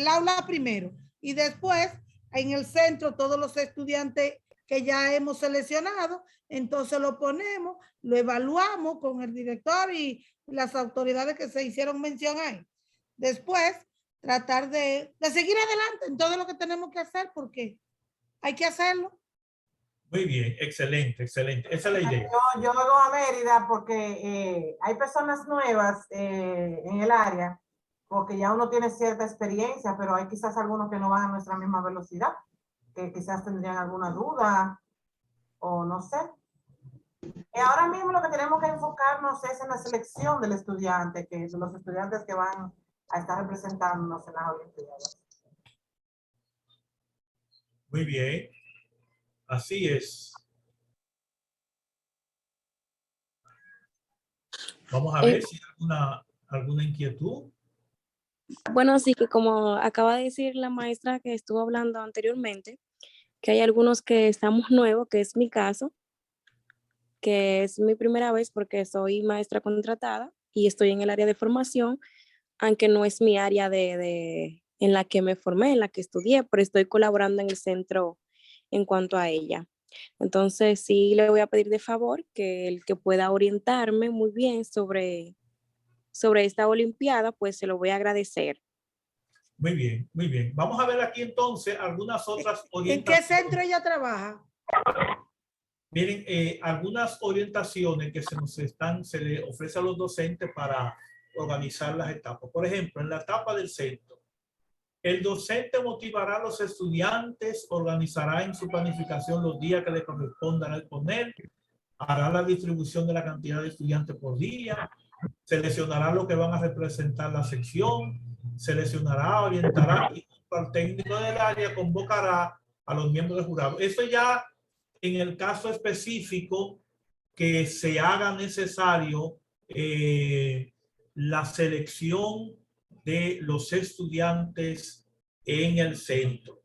aula primero y después en el centro todos los estudiantes que ya hemos seleccionado, entonces lo ponemos, lo evaluamos con el director y las autoridades que se hicieron mención ahí. Después, tratar de seguir adelante en todo lo que tenemos que hacer porque hay que hacerlo. Muy bien, excelente, excelente. Esa es la idea. Yo hago a Mérida porque hay personas nuevas en el área, porque ya uno tiene cierta experiencia, pero hay quizás algunos que no van a nuestra misma velocidad, que quizás tendrían alguna duda o no sé. Ahora mismo lo que tenemos que enfocarnos es en la selección del estudiante, que son los estudiantes que van a estar representándonos en las Olimpiadas. Muy bien. Así es. Vamos a ver si hay alguna inquietud. Bueno, sí que como acaba de decir la maestra que estuvo hablando anteriormente, que hay algunos que estamos nuevos, que es mi caso, que es mi primera vez porque soy maestra contratada y estoy en el área de formación, aunque no es mi área en la que me formé, en la que estudié, pero estoy colaborando en el centro en cuanto a ella. Entonces, sí le voy a pedir de favor que el que pueda orientarme muy bien sobre esta olimpiada, pues se lo voy a agradecer. Muy bien, muy bien. Vamos a ver aquí entonces algunas otras ¿En qué centro ella trabaja? Miren, algunas orientaciones que se le ofrece a los docentes para organizar las etapas. Por ejemplo, en la etapa del centro, el docente motivará a los estudiantes, organizará en su planificación los días que le correspondan al poner, hará la distribución de la cantidad de estudiantes por día, seleccionará lo que van a representar la sección, seleccionará, orientará y al técnico del área convocará a los miembros del jurado. Eso ya en el caso específico que se haga necesario la selección de los estudiantes en el centro.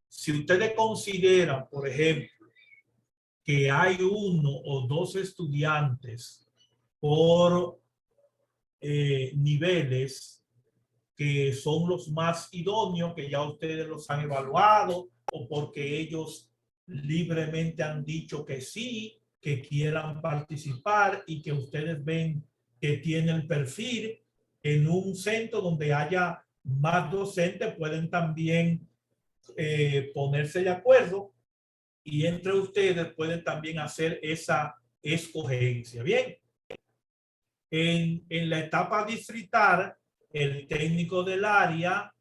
Si ustedes consideran, por ejemplo, que hay 1 o 2 estudiantes por niveles que son los más idóneos, que ya ustedes los han evaluado, o porque ellos libremente han dicho que sí, que quieran participar y que ustedes ven que tienen el perfil en un centro donde haya más docentes, pueden también ponerse de acuerdo y entre ustedes pueden también hacer esa escogencia. Bien, en la etapa distrital, el técnico del área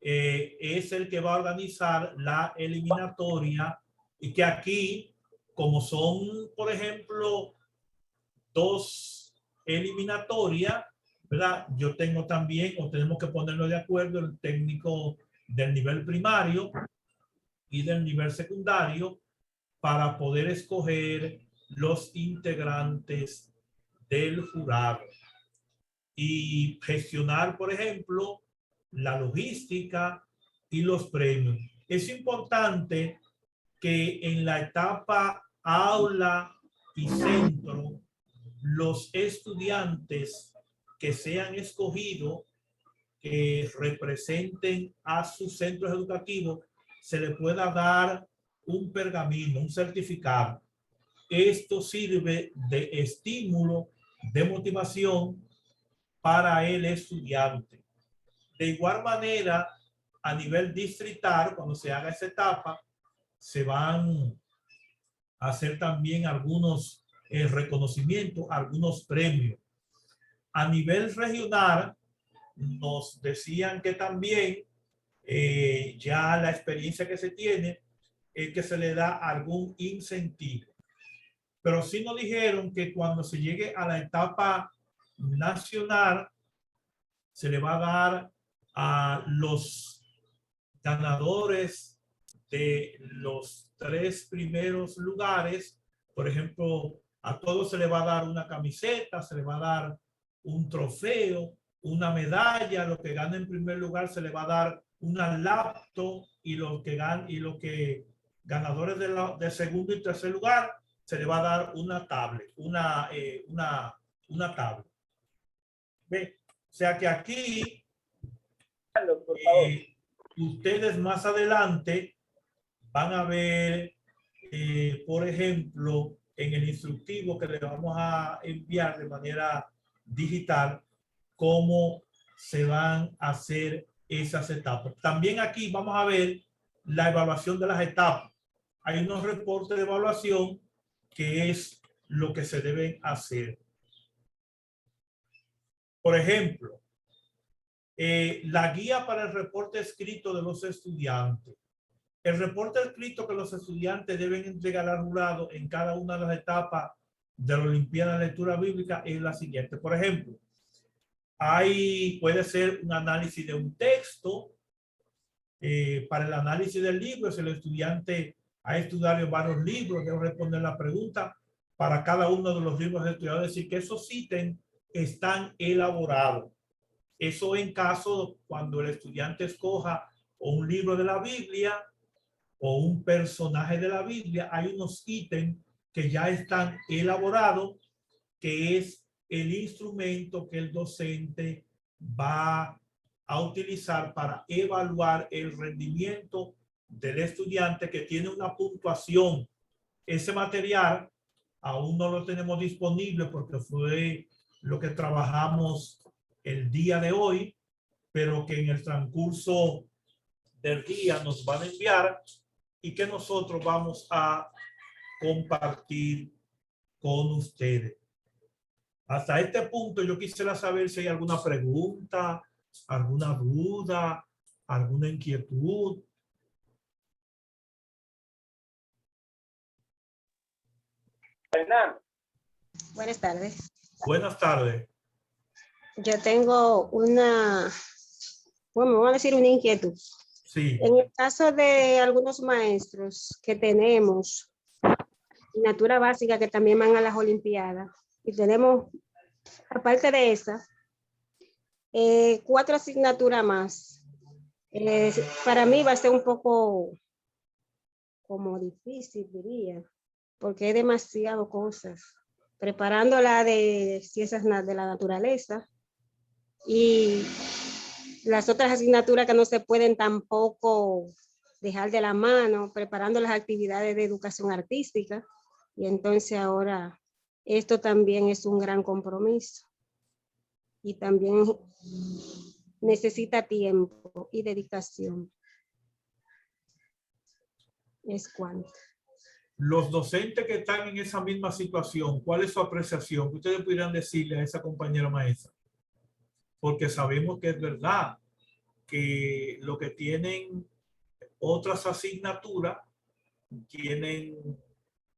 es el que va a organizar la eliminatoria y que aquí, como son, por ejemplo, 2 eliminatorias, ¿verdad? Yo tengo también, o tenemos que ponerlo de acuerdo, el técnico del nivel primario y del nivel secundario para poder escoger los integrantes del jurado y gestionar, por ejemplo, la logística y los premios. Es importante que en la etapa aula y centro, los estudiantes que sean escogidos, que representen a sus centros educativos, se le pueda dar un pergamino, un certificado. Esto sirve de estímulo, de motivación para el estudiante. De igual manera, a nivel distrital, cuando se haga esa etapa, se van a hacer también algunos reconocimientos, algunos premios. A nivel regional, nos decían que también ya la experiencia que se tiene es que se le da algún incentivo. Pero sí nos dijeron que cuando se llegue a la etapa nacional, se le va a dar a los ganadores de los 3 primeros lugares. Por ejemplo, a todos se le va a dar una camiseta, se le va a dar un trofeo, una medalla. Lo que gane en primer lugar se le va a dar una laptop, y los que ganadores de segundo y tercer lugar se le va a dar una tablet, una tablet. ¿Ve? O sea que aquí ustedes más adelante van a ver, por ejemplo, en el instructivo que le vamos a enviar de manera digital, cómo se van a hacer esas etapas. También aquí vamos a ver la evaluación de las etapas. Hay unos reportes de evaluación que es lo que se deben hacer. Por ejemplo, la guía para el reporte escrito de los estudiantes. El reporte escrito que los estudiantes deben entregar al jurado en cada una de las etapas de la Olimpiada de Lectura Bíblica es la siguiente. Por ejemplo, puede ser un análisis de un texto. Para el análisis del libro, si el estudiante ha estudiado varios libros, debe responder la pregunta para cada uno de los libros estudiados, es decir, que esos ítems están elaborados. Eso en caso cuando el estudiante escoja o un libro de la Biblia o un personaje de la Biblia, hay unos ítems que ya están elaborados, que es el instrumento que el docente va a utilizar para evaluar el rendimiento del estudiante, que tiene una puntuación. Ese material aún no lo tenemos disponible porque fue lo que trabajamos el día de hoy, pero que en el transcurso del día nos van a enviar y que nosotros vamos a compartir con ustedes. Hasta este punto yo quisiera saber si hay alguna pregunta, alguna duda, alguna inquietud. Buenas tardes. Buenas tardes. Yo tengo vamos a decir una inquietud. Sí. En el caso de algunos maestros que tenemos asignatura básica que también van a las Olimpiadas, y tenemos, aparte de esa, 4 asignaturas más. Para mí va a ser un poco como difícil, diría, porque hay demasiado cosas. Preparándola de ciencias de la naturaleza y las otras asignaturas que no se pueden tampoco dejar de la mano, preparando las actividades de educación artística. Y entonces ahora esto también es un gran compromiso y también necesita tiempo y dedicación. Es cuanto. Los docentes que están en esa misma situación, ¿cuál es su apreciación? ¿Qué ustedes pudieran decirle a esa compañera maestra? Porque sabemos que es verdad que lo que tienen otras asignaturas tienen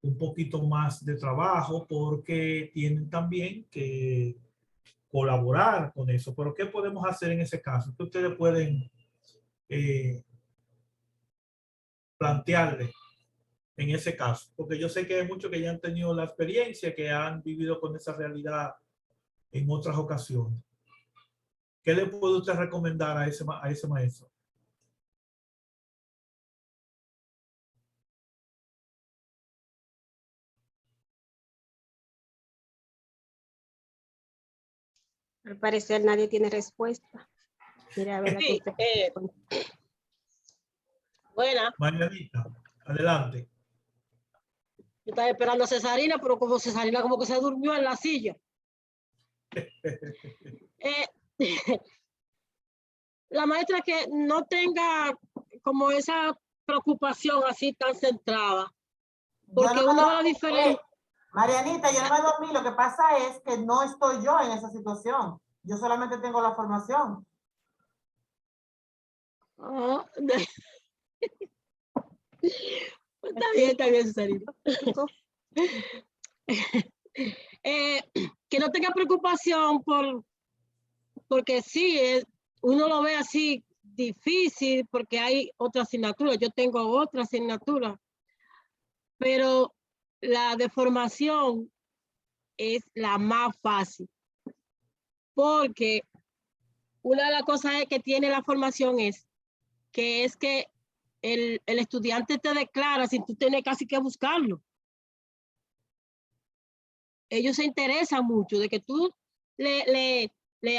un poquito más de trabajo porque tienen también que colaborar con eso. Pero ¿qué podemos hacer en ese caso? ¿Qué ustedes pueden plantearle en ese caso? Porque yo sé que hay muchos que ya han tenido la experiencia, que han vivido con esa realidad en otras ocasiones. ¿Qué le puede usted recomendar a ese maestro? Al parecer nadie tiene respuesta. Mira, a ver, Sí, buena. Marianita, adelante. Yo estaba esperando a Cesarina, pero como Cesarina como que se durmió en la silla. La maestra que no tenga como esa preocupación así tan centrada, porque uno ve la diferencia. Marianita, yo no me dormí. Lo que pasa es que no estoy yo en esa situación. Yo solamente tengo la formación. Oh, está bien, Cesarina. Que no tenga preocupación porque sí, uno lo ve así difícil porque hay otra asignatura. Yo tengo otra asignatura, pero la de formación es la más fácil. porque una de las cosas que tiene la formación es que el estudiante te declara sin tú tener casi que buscarlo. Ellos se interesan mucho de que tú le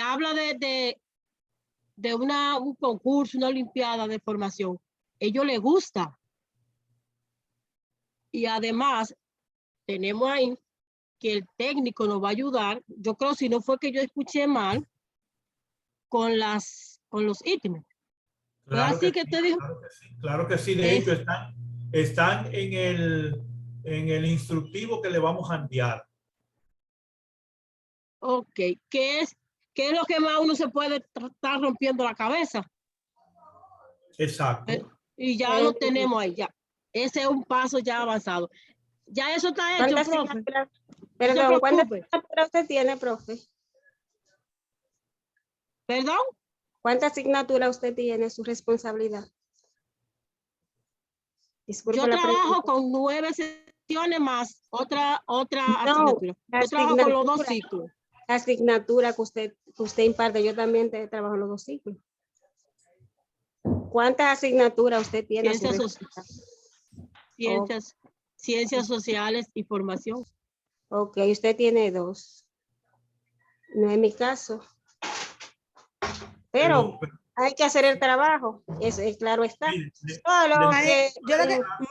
hablas de un concurso, una olimpiada de formación. Ellos les gusta. Y además, tenemos ahí que el técnico nos va a ayudar. Yo creo, si no fue que yo escuché mal, con los ítems. Claro Así que que sí, te dijo. claro que sí, claro que sí. De hecho, están en el instructivo que le vamos a enviar. Ok, ¿qué es lo que más uno se puede estar rompiendo la cabeza? Exacto. Y ya lo tenemos ahí, ya. Ese es un paso ya avanzado. Ya eso está hecho, ¿Cuántas profe. asignaturas? No se Perdón, ¿cuántas preocupe. asignaturas usted tiene, profe? ¿Perdón? ¿Cuántas asignaturas usted tiene su responsabilidad? Disculpe Yo la trabajo pregunta. con 9 sesiones más otra No, asignatura. Yo trabajo con los 2 ciclos. La asignatura que usted imparte, yo también trabajo en los 2 ciclos. ¿Cuántas asignaturas usted tiene? Ciencias sociales y formación. Ok, usted tiene 2. No es mi caso. Pero hay que hacer el trabajo. Eso es claro está. Solo que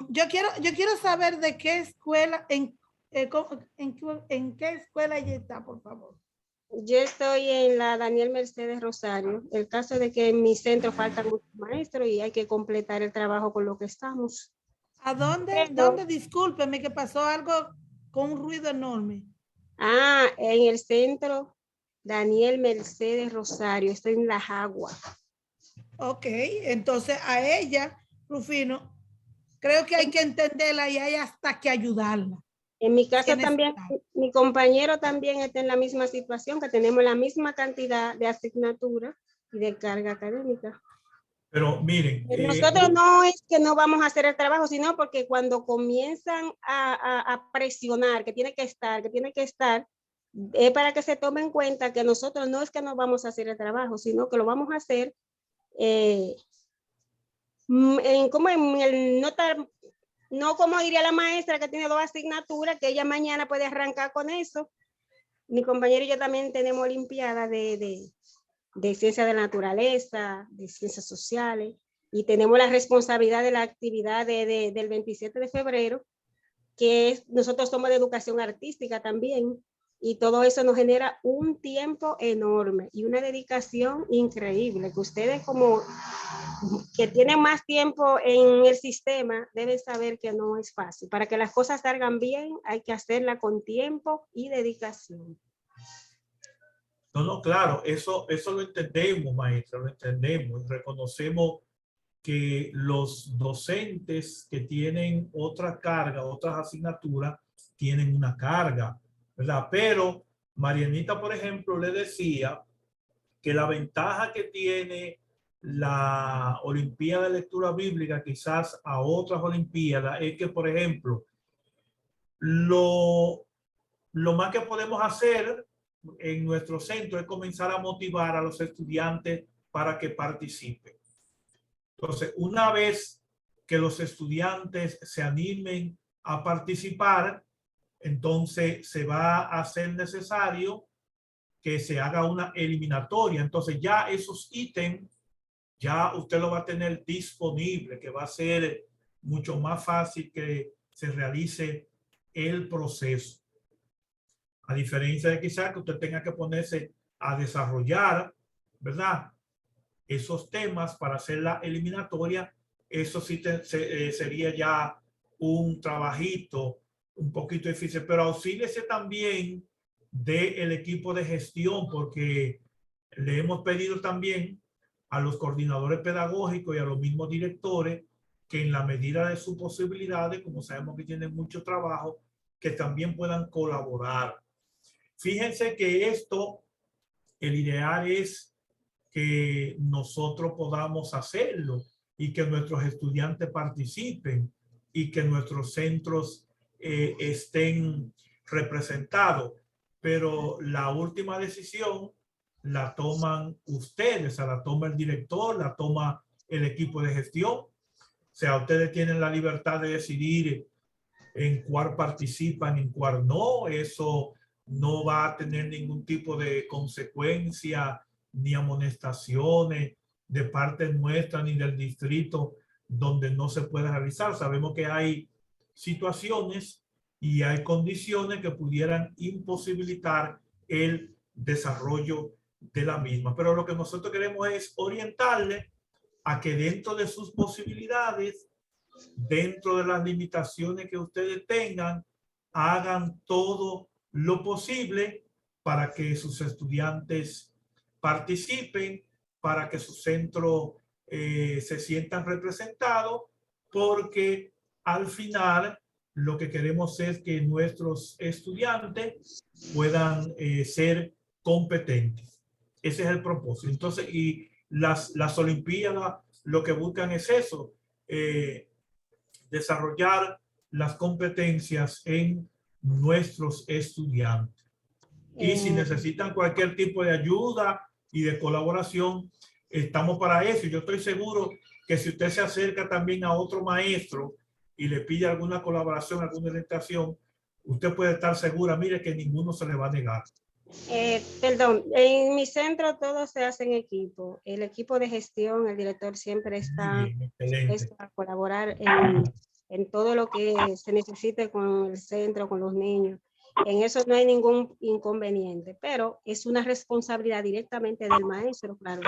Yo quiero saber de qué escuela, en qué escuela ella está, por favor. yo estoy en la Daniel Mercedes Rosario. El caso de que en mi centro faltan muchos maestros y hay que completar el trabajo con lo que estamos. ¿A dónde? ¿Dónde? Discúlpeme que pasó algo con un ruido enorme. En el centro Daniel Mercedes Rosario. Estoy en La Jagua. Ok, entonces a ella, Rufino, creo que hay que entenderla y hay hasta que ayudarla. En mi casa ¿Quién también, está? mi compañero también está en la misma situación, que tenemos la misma cantidad de asignatura y de carga académica. Pero miren. Nosotros no es que no vamos a hacer el trabajo, sino porque cuando comienzan a presionar, que tiene que estar, es para que se tome en cuenta que nosotros no es que no vamos a hacer el trabajo, sino que lo vamos a hacer no como diría la maestra que tiene 2 asignaturas, que ella mañana puede arrancar con eso. Mi compañero y yo también tenemos olimpiadas de ciencias de la naturaleza, de ciencias sociales, y tenemos la responsabilidad de la actividad del 27 de febrero, que nosotros somos de educación artística también, y todo eso nos genera un tiempo enorme y una dedicación increíble, que ustedes como que tienen más tiempo en el sistema deben saber que no es fácil. Para que las cosas salgan bien hay que hacerla con tiempo y dedicación. No, claro, eso lo entendemos, maestra, lo entendemos. Reconocemos que los docentes que tienen otra carga, otras asignaturas, tienen una carga, ¿verdad? Pero Marianita, por ejemplo, le decía que la ventaja que tiene la Olimpiada de Lectura Bíblica quizás a otras Olimpiadas es que, por ejemplo, lo más que podemos hacer en nuestro centro es comenzar a motivar a los estudiantes para que participen. Entonces, una vez que los estudiantes se animen a participar, entonces se va a hacer necesario que se haga una eliminatoria. Entonces ya esos ítems, ya usted lo va a tener disponible, que va a ser mucho más fácil que se realice el proceso. A diferencia de quizás que usted tenga que ponerse a desarrollar, ¿verdad?, esos temas para hacer la eliminatoria. Eso sí sería ya un trabajito un poquito difícil, pero auxíliese también del equipo de gestión, porque le hemos pedido también a los coordinadores pedagógicos y a los mismos directores que en la medida de sus posibilidades, como sabemos que tienen mucho trabajo, que también puedan colaborar. Fíjense que esto, el ideal es que nosotros podamos hacerlo y que nuestros estudiantes participen y que nuestros centros estén representados. Pero la última decisión la toman ustedes, o sea, la toma el director, la toma el equipo de gestión. O sea, ustedes tienen la libertad de decidir en cuál participan, en cuál no. Eso no va a tener ningún tipo de consecuencia ni amonestaciones de parte nuestra ni del distrito donde no se pueda realizar. Sabemos que hay situaciones y hay condiciones que pudieran imposibilitar el desarrollo de la misma. Pero lo que nosotros queremos es orientarle a que dentro de sus posibilidades, dentro de las limitaciones que ustedes tengan, hagan todo lo posible para que sus estudiantes participen, para que su centro se sientan representados, porque al final lo que queremos es que nuestros estudiantes puedan ser competentes. Ese es el propósito. Entonces, y las Olimpiadas lo que buscan es eso, desarrollar las competencias en nuestros estudiantes. Y si necesitan cualquier tipo de ayuda y de colaboración, estamos para eso. Yo estoy seguro que si usted se acerca también a otro maestro y le pide alguna colaboración, alguna orientación, usted puede estar segura, mire, que ninguno se le va a negar. Perdón, en mi centro todo se hace en equipo. El equipo de gestión, el director siempre está dispuesto a colaborar en todo lo que se necesite con el centro, con los niños. En eso no hay ningún inconveniente, pero es una responsabilidad directamente del maestro, claro.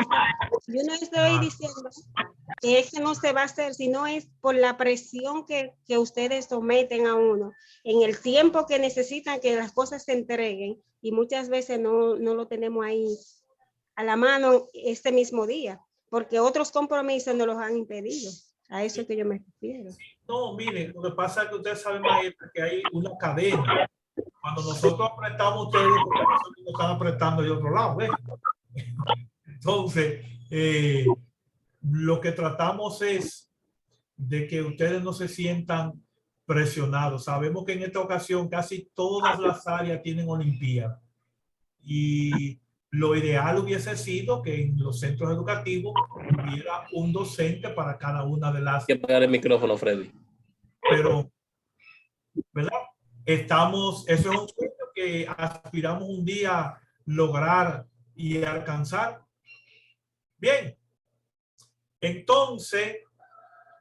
Yo no estoy diciendo que es que no se va a hacer, sino es por la presión que ustedes someten a uno en el tiempo que necesitan que las cosas se entreguen, y muchas veces no lo tenemos ahí a la mano este mismo día, porque otros compromisos nos los han impedido. A eso es que yo me refiero. No, mire, lo que pasa es que ustedes saben, maestra, que hay una cadena. Cuando nosotros apretamos, ustedes nos están apretando de otro lado, ¿ves? Entonces, lo que tratamos es de que ustedes no se sientan presionados. Sabemos que en esta ocasión casi todas las áreas tienen Olimpiadas, y lo ideal hubiese sido que en los centros educativos hubiera un docente para cada una de las... Hay que apagar el micrófono, Freddy. Pero, ¿verdad? Eso es un sueño que aspiramos un día lograr y alcanzar. Bien, entonces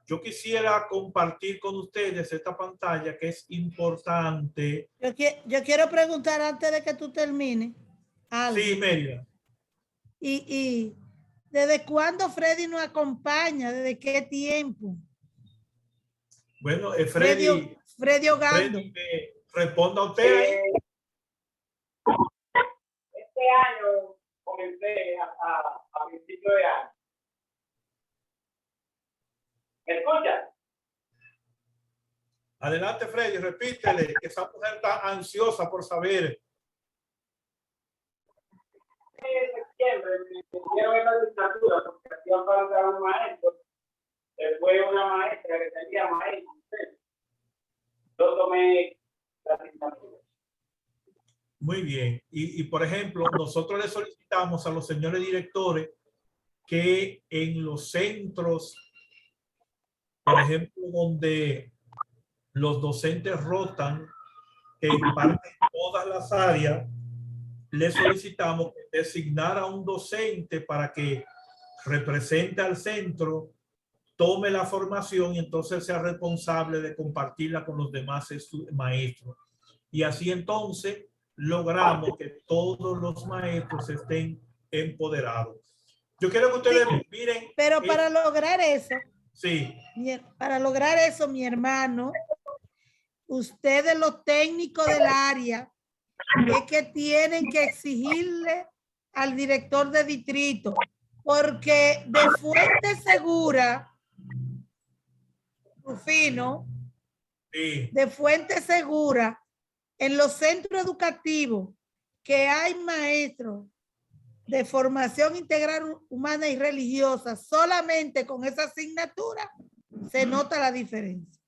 yo quisiera compartir con ustedes esta pantalla que es importante. Yo quiero preguntar antes de que tú termines algo. Sí, Mérida. Y ¿desde cuándo Freddy nos acompaña? ¿Desde qué tiempo? Bueno, Freddy Ogando. Responda a usted ahí. Este año comencé a principio de año. ¿Me escucha? Adelante, Freddy, repítele, que esa mujer está ansiosa por saber. En septiembre me dieron esa asignatura porque hacía falta un maestro. Después una maestra que tenía maestro. Yo tomé la asignatura. Muy bien. Y por ejemplo, nosotros le solicitamos a los señores directores que en los centros, por ejemplo, donde los docentes rotan, que imparten todas las áreas, le solicitamos designar a un docente para que represente al centro, tome la formación y entonces sea responsable de compartirla con los demás maestros. Y así entonces logramos que todos los maestros estén empoderados. Yo quiero que ustedes miren. Pero para lograr eso, sí. Para lograr eso, mi hermano, ustedes los técnicos del área es que tienen que exigirle al director de distrito, porque de fuente segura, Rufino, sí, de fuente segura, en los centros educativos que hay maestros de formación integral humana y religiosa, solamente con esa asignatura se nota la diferencia.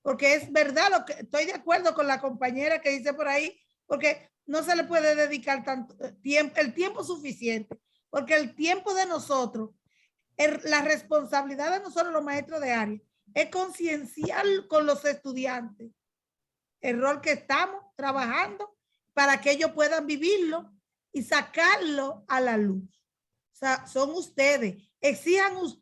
Porque es verdad, estoy de acuerdo con la compañera que dice por ahí, porque no se le puede dedicar tanto tiempo, el tiempo suficiente, porque el tiempo de nosotros, la responsabilidad de nosotros los maestros de área es concienciar con los estudiantes el rol que estamos trabajando para que ellos puedan vivirlo y sacarlo a la luz. O sea, son ustedes, exijan ustedes